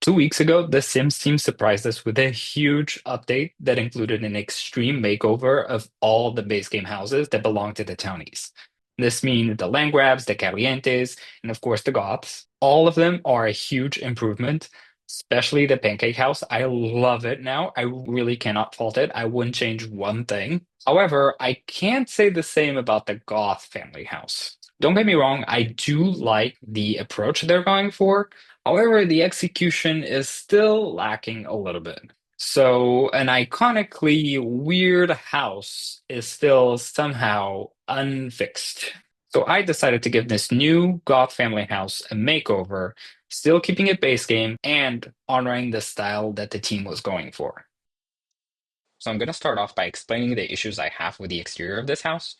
2 weeks ago, The Sims team surprised us with a huge update that included an extreme makeover of all the base game houses that belong to the townies. This means the land grabs, the calientes, and of course the goths. All of them are a huge improvement, especially the pancake house. I love it now. I really cannot fault it. I wouldn't change one thing. However, I can't say the same about the Goth family house. Don't get me wrong, I do like the approach they're going for. However, the execution is still lacking a little bit. So, an iconically weird house is still somehow unfixed. So, I decided to give this new Goth family house a makeover, still keeping it base game and honoring the style that the team was going for. So, I'm going to start off by explaining the issues I have with the exterior of this house.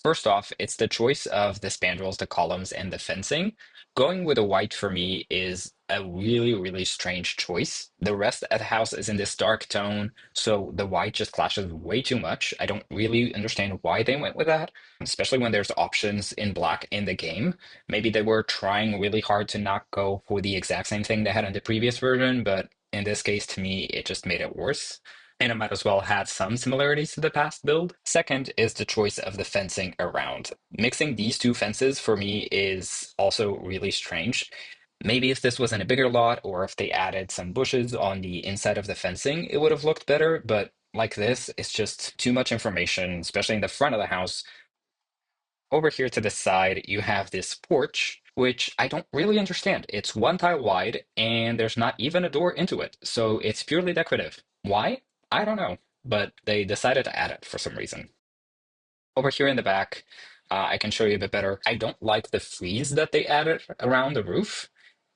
First off, it's the choice of the spandrels, the columns, and the fencing. Going with a white for me is a really, really strange choice. The rest of the house is in this dark tone, so the white just clashes way too much. I don't really understand why they went with that, especially when there's options in black in the game. Maybe they were trying really hard to not go for the exact same thing they had in the previous version, but in this case, to me, it just made it worse and it might as well have some similarities to the past build. Second is the choice of the fencing around. Mixing these two fences for me is also really strange. Maybe if this was in a bigger lot or if they added some bushes on the inside of the fencing, it would have looked better, but like this, it's just too much information, especially in the front of the house. Over here to the side, you have this porch, which I don't really understand. It's one tile wide and there's not even a door into it, so it's purely decorative. Why? I don't know, but they decided to add it for some reason. Over here in the back, I can show you a bit better. I don't like the frieze that they added around the roof.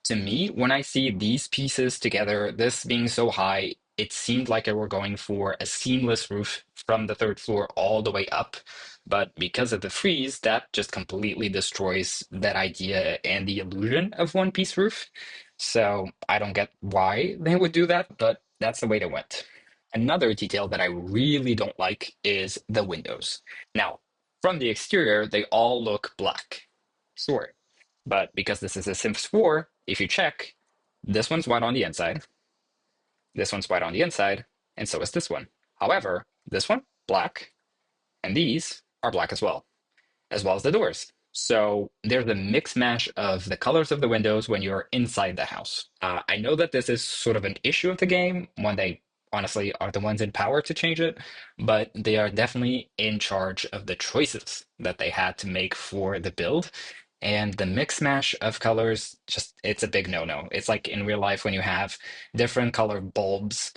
To me, when I see these pieces together, this being so high, it seemed like they were going for a seamless roof from the third floor all the way up. But because of the frieze, that just completely destroys that idea and the illusion of one piece roof. So I don't get why they would do that, but that's the way they went. Another detail that I really don't like is the windows. Now, from the exterior, they all look black. Sure. But because this is a Sims 4, if you check, this one's white on the inside, this one's white on the inside, and so is this one. However, this one, black, and these are black as well as the doors. So there's a mix mash of the colors of the windows when you're inside the house. I know that this is sort of an issue of the game when they honestly are the ones in power to change it, but they are definitely in charge of the choices that they had to make for the build. And the mix mash of colors, just it's a big no-no. It's like in real life when you have different color bulbs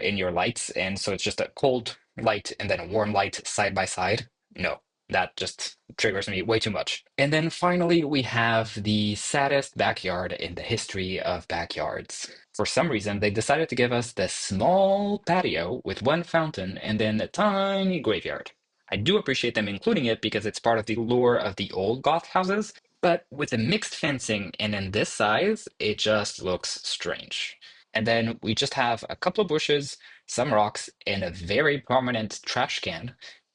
in your lights, and so it's just a cold light and then a warm light side by side. No, that just triggers me way too much. And then finally, we have the saddest backyard in the history of backyards. For some reason, they decided to give us this small patio with one fountain and then a tiny graveyard. I do appreciate them including it because it's part of the lore of the old Goth houses, but with the mixed fencing and in this size, it just looks strange. And then we just have a couple of bushes, some rocks, and a very prominent trash can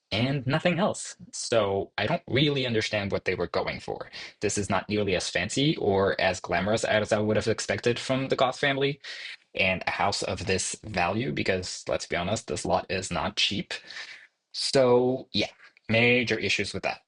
and nothing else. So I don't really understand what they were going for. This is not nearly as fancy or as glamorous as I would have expected from the Goth family and a house of this value, because let's be honest, this lot is not cheap. So yeah, major issues with that.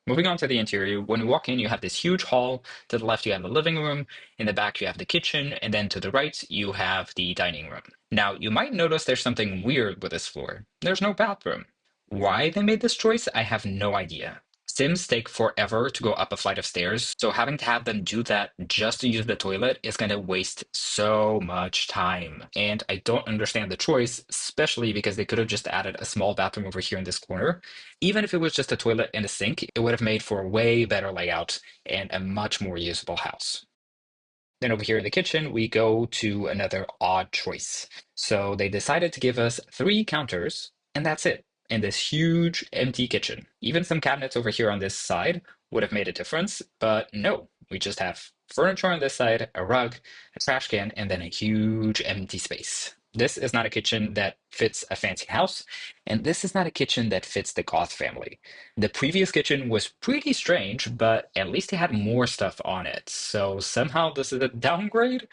Moving on to the interior, when you walk in, you have this huge hall. To the left, you have the living room. In the back, you have the kitchen. And then to the right, you have the dining room. Now, you might notice there's something weird with this floor. There's no bathroom. Why they made this choice, I have no idea. Sims take forever to go up a flight of stairs, so having to have them do that just to use the toilet is going to waste so much time. And I don't understand the choice, especially because they could have just added a small bathroom over here in this corner. Even if it was just a toilet and a sink, it would have made for a way better layout and a much more usable house. Then over here in the kitchen, we go to another odd choice. So they decided to give us three counters, and that's it, in this huge empty kitchen. Even some cabinets over here on this side would have made a difference, but no, we just have furniture on this side, a rug, a trash can, and then a huge empty space. This is not a kitchen that fits a fancy house, and this is not a kitchen that fits the Goth family. The previous kitchen was pretty strange, but at least it had more stuff on it. So somehow this is a downgrade.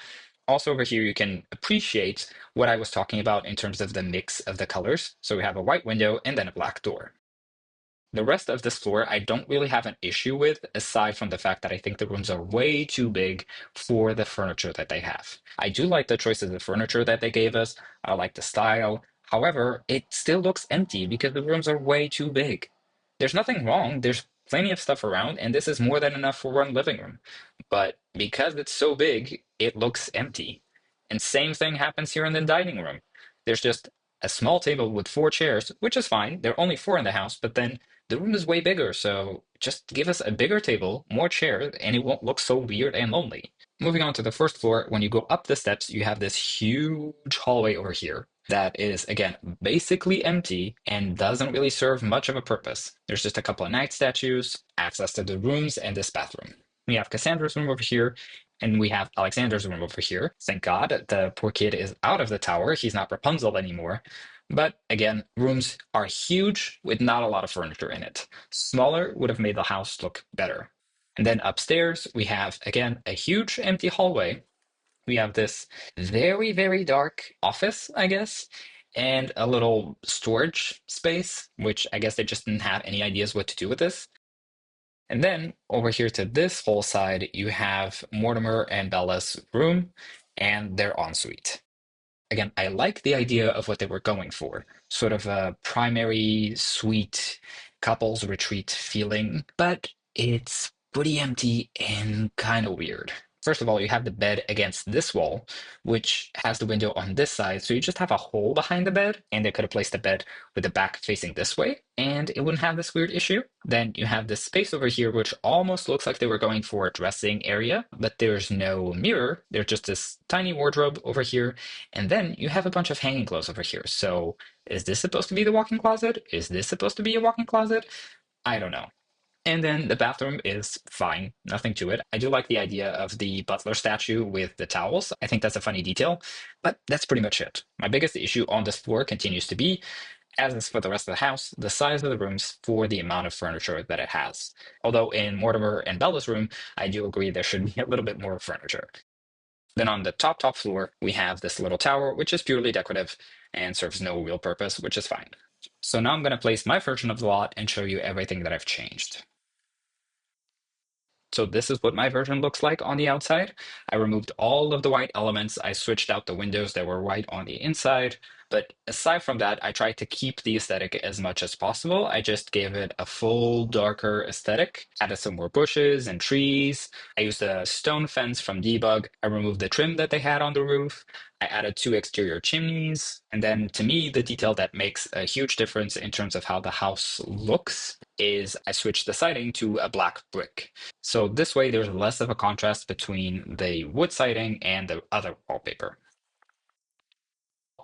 Also over here, you can appreciate what I was talking about in terms of the mix of the colors. So we have a white window and then a black door. The rest of this floor, I don't really have an issue with, aside from the fact that I think the rooms are way too big for the furniture that they have. I do like the choices of furniture that they gave us. I like the style. However, it still looks empty because the rooms are way too big. There's nothing wrong. There's plenty of stuff around, and this is more than enough for one living room. But because it's so big, it looks empty. And same thing happens here in the dining room. There's just a small table with four chairs, which is fine. There are only four in the house, but then the room is way bigger, so just give us a bigger table, more chairs, and it won't look so weird and lonely. Moving on to the first floor, when you go up the steps, you have this huge hallway over here that is, again, basically empty and doesn't really serve much of a purpose. There's just a couple of night statues, access to the rooms, and this bathroom. We have Cassandra's room over here, and we have Alexander's room over here. Thank God the poor kid is out of the tower. He's not Rapunzel anymore. But again, rooms are huge with not a lot of furniture in it. Smaller would have made the house look better. And then upstairs, we have, again, a huge empty hallway. We have this very, very dark office, I guess, and a little storage space, which I guess they just didn't have any ideas what to do with this. And then over here to this whole side, you have Mortimer and Bella's room and their ensuite. Again, I like the idea of what they were going for, sort of a primary suite couples retreat feeling, but it's pretty empty and kind of weird. First of all, you have the bed against this wall, which has the window on this side, so you just have a hole behind the bed, and they could have placed the bed with the back facing this way, and it wouldn't have this weird issue. Then you have this space over here, which almost looks like they were going for a dressing area, but there's no mirror. There's just this tiny wardrobe over here, and then you have a bunch of hanging clothes over here. So is this supposed to be the walk-in closet? Is this supposed to be a walk-in closet? I don't know. And then the bathroom is fine, nothing to it. I do like the idea of the butler statue with the towels. I think that's a funny detail, but that's pretty much it. My biggest issue on this floor continues to be, as is for the rest of the house, the size of the rooms for the amount of furniture that it has. Although in Mortimer and Bella's room, I do agree there should be a little bit more furniture. Then on the top floor, we have this little tower, which is purely decorative and serves no real purpose, which is fine. So now I'm going to place my version of the lot and show you everything that I've changed. So this is what my version looks like on the outside. I removed all of the white elements. I switched out the windows that were white on the inside. But aside from that, I tried to keep the aesthetic as much as possible. I just gave it a full darker aesthetic, added some more bushes and trees. I used a stone fence from Debug. I removed the trim that they had on the roof. I added two exterior chimneys. And then to me, the detail that makes a huge difference in terms of how the house looks is I switched the siding to a black brick. So this way, there's less of a contrast between the wood siding and the other wallpaper.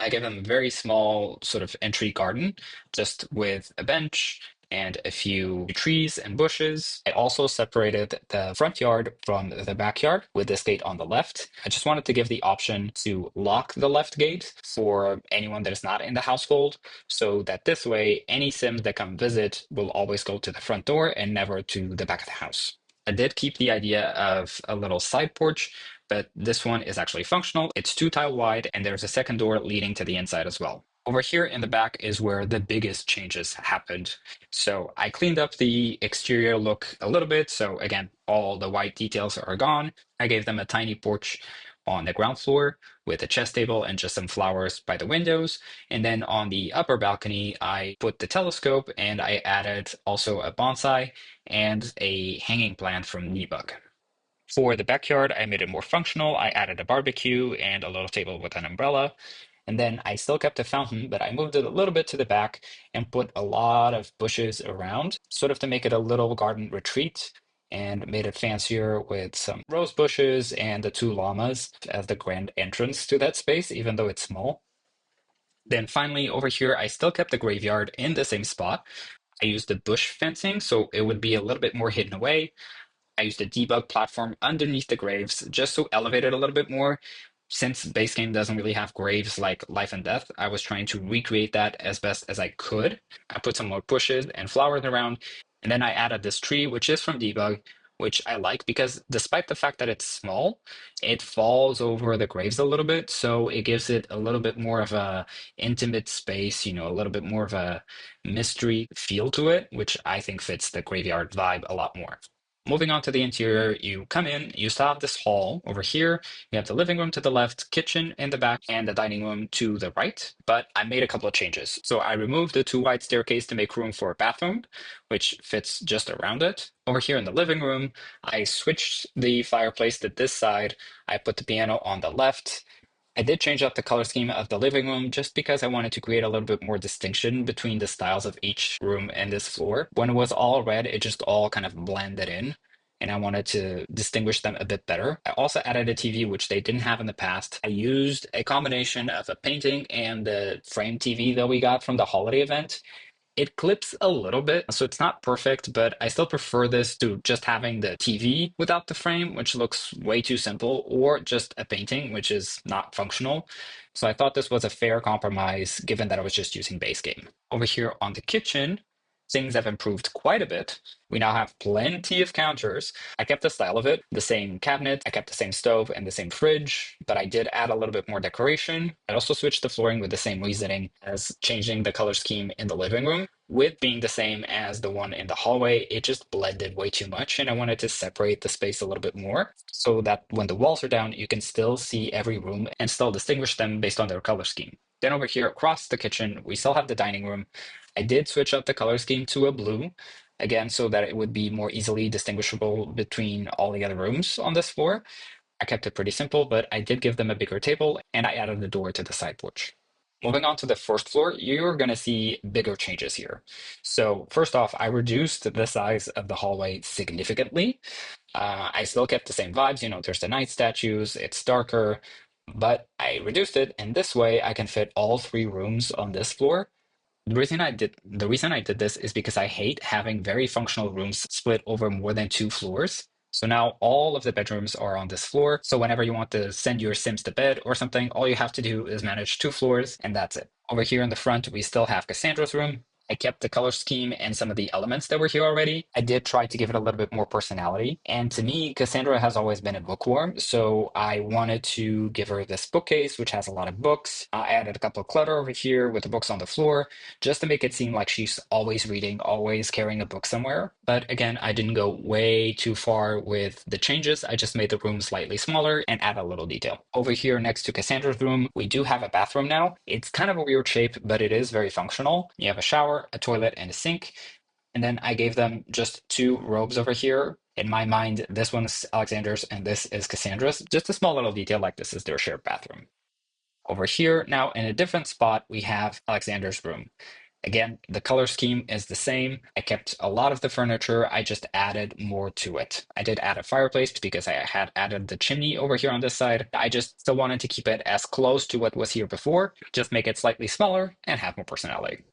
I gave them a very small sort of entry garden, just with a bench and a few trees and bushes. I also separated the front yard from the backyard with this gate on the left. I just wanted to give the option to lock the left gate for anyone that is not in the household, so that this way, any Sims that come visit will always go to the front door and never to the back of the house. I did keep the idea of a little side porch, but this one is actually functional. It's 2 tile wide, and there's a second door leading to the inside as well. Over here in the back is where the biggest changes happened. So I cleaned up the exterior look a little bit. So again, all the white details are gone. I gave them a tiny porch on the ground floor with a chess table and just some flowers by the windows. And then on the upper balcony, I put the telescope and I added also a bonsai and a hanging plant from Debug. For the backyard, I made it more functional. I added a barbecue and a little table with an umbrella. And then I still kept a fountain, but I moved it a little bit to the back and put a lot of bushes around, sort of to make it a little garden retreat, and made it fancier with some rose bushes and the two llamas as the grand entrance to that space, even though it's small. Then finally, over here, I still kept the graveyard in the same spot. I used the bush fencing so it would be a little bit more hidden away. I used a debug platform underneath the graves just to elevate it a little bit more. Since base game doesn't really have graves like life and death, I was trying to recreate that as best as I could. I put some more bushes and flowers around, and then I added this tree, which is from Debug, which I like because despite the fact that it's small, it falls over the graves a little bit, so it gives it a little bit more of a intimate space, a little bit more of a mystery feel to it, which I think fits the graveyard vibe a lot more. Moving on to the interior, you come in, you still have this hall over here. You have the living room to the left, kitchen in the back, and the dining room to the right. But I made a couple of changes. So I removed the two wide staircase to make room for a bathroom, which fits just around it. Over here in the living room, I switched the fireplace to this side. I put the piano on the left. I did change up the color scheme of the living room just because I wanted to create a little bit more distinction between the styles of each room and this floor. When it was all red, it just all kind of blended in, and I wanted to distinguish them a bit better. I also added a TV, which they didn't have in the past. I used a combination of a painting and the frame TV that we got from the holiday event. It clips a little bit, so it's not perfect, but I still prefer this to just having the TV without the frame, which looks way too simple, or just a painting, which is not functional. So I thought this was a fair compromise given that I was just using base game. Over here on the kitchen, things have improved quite a bit. We now have plenty of counters. I kept the style of it, the same cabinet, I kept the same stove and the same fridge, but I did add a little bit more decoration. I also switched the flooring with the same reasoning as changing the color scheme in the living room. With being the same as the one in the hallway, it just blended way too much, and I wanted to separate the space a little bit more so that when the walls are down, you can still see every room and still distinguish them based on their color scheme. Then over here across the kitchen, we still have the dining room. I did switch up the color scheme to a blue, again, so that it would be more easily distinguishable between all the other rooms on this floor. I kept it pretty simple, but I did give them a bigger table and I added a door to the side porch. Moving on to the first floor, you're going to see bigger changes here. So, first off, I reduced the size of the hallway significantly. I still kept the same vibes. There's the night statues, it's darker, but I reduced it. And this way, I can fit all three rooms on this floor. The reason I did this is because I hate having very functional rooms split over more than two floors. So now all of the bedrooms are on this floor. So whenever you want to send your Sims to bed or something, all you have to do is manage two floors and that's it. Over here in the front, we still have Cassandra's room. I kept the color scheme and some of the elements that were here already. I did try to give it a little bit more personality. And to me, Cassandra has always been a bookworm. So I wanted to give her this bookcase, which has a lot of books. I added a couple of clutter over here with the books on the floor just to make it seem like she's always reading, always carrying a book somewhere. But again, I didn't go way too far with the changes. I just made the room slightly smaller and add a little detail. Over here next to Cassandra's room, we do have a bathroom now. It's kind of a weird shape, but it is very functional. You have a shower, a toilet, and a sink. And then I gave them just two robes over here. In my mind, this one's Alexander's and this is Cassandra's. Just a small little detail like this is their shared bathroom. Over here, now in a different spot, we have Alexander's room. Again, the color scheme is the same. I kept a lot of the furniture. I just added more to it. I did add a fireplace because I had added the chimney over here on this side. I just still wanted to keep it as close to what was here before, just make it slightly smaller and have more personality.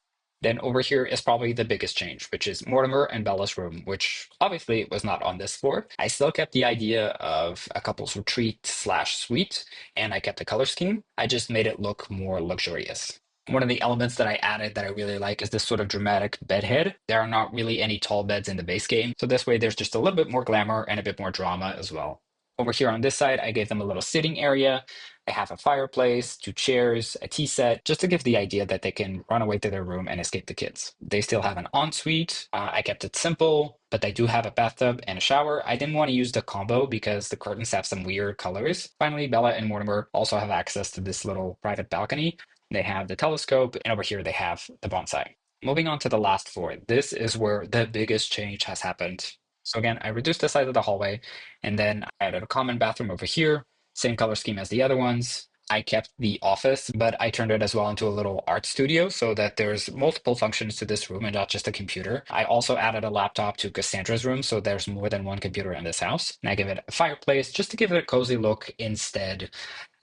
Then over here is probably the biggest change, which is Mortimer and Bella's room, which obviously was not on this floor. I still kept the idea of a couple's retreat slash suite, and I kept the color scheme. I just made it look more luxurious. One of the elements that I added that I really like is this sort of dramatic bed head. There are not really any tall beds in the base game, so this way there's just a little bit more glamour and a bit more drama as well. Over here on this side, I gave them a little sitting area. I have a fireplace, two chairs, a tea set, just to give the idea that they can run away to their room and escape the kids. They still have an ensuite. I kept it simple, but they do have a bathtub and a shower. I didn't want to use the combo because the curtains have some weird colors. Finally, Bella and Mortimer also have access to this little private balcony. They have the telescope, and over here they have the bonsai. Moving on to the last floor, this is where the biggest change has happened. So again, I reduced the size of the hallway, and then I added a common bathroom over here, same color scheme as the other ones. I kept the office, but I turned it as well into a little art studio so that there's multiple functions to this room and not just a computer. I also added a laptop to Cassandra's room, so there's more than one computer in this house. And I give it a fireplace just to give it a cozy look instead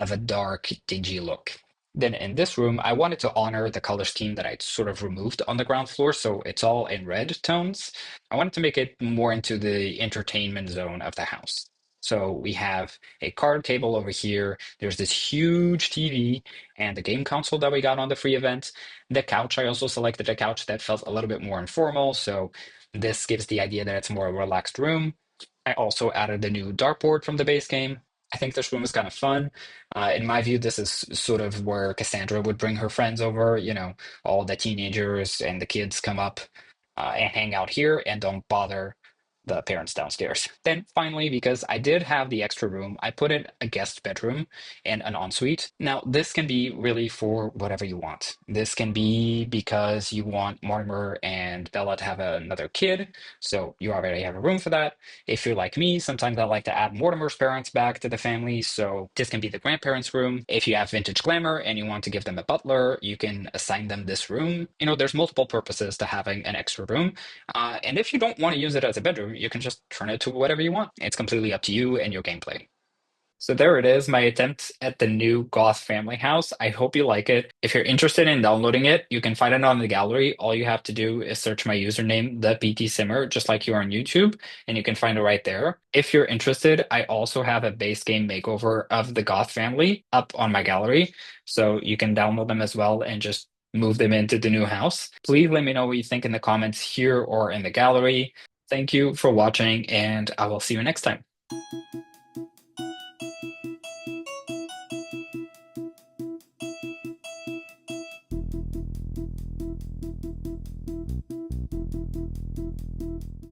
of a dark, dingy look. Then in this room, I wanted to honor the color scheme that I'd sort of removed on the ground floor, so it's all in red tones. I wanted to make it more into the entertainment zone of the house. So we have a card table over here. There's this huge TV and the game console that we got on the free event. The couch, I also selected a couch that felt a little bit more informal. So this gives the idea that it's more a relaxed room. I also added the new dartboard from the base game. I think this room is kind of fun. In my view, this is sort of where Cassandra would bring her friends over. All the teenagers and the kids come up and hang out here and don't bother the parents downstairs. Then finally, because I did have the extra room, I put in a guest bedroom and an ensuite. Now, this can be really for whatever you want. This can be because you want Mortimer and Bella to have another kid, so you already have a room for that. If you're like me, sometimes I like to add Mortimer's parents back to the family, so this can be the grandparents' room. If you have vintage glamour and you want to give them a butler, you can assign them this room. There's multiple purposes to having an extra room. And if you don't want to use it as a bedroom, you can just turn it to whatever you want. It's completely up to you and your gameplay. So there it is, my attempt at the new Goth Family House. I hope you like it. If you're interested in downloading it, you can find it on the gallery. All you have to do is search my username, the PT Simmer, just like you are on YouTube, and you can find it right there. If you're interested, I also have a base game makeover of the Goth family up on my gallery, so you can download them as well and just move them into the new house. Please let me know what you think in the comments here or in the gallery. Thank you for watching, and I will see you next time.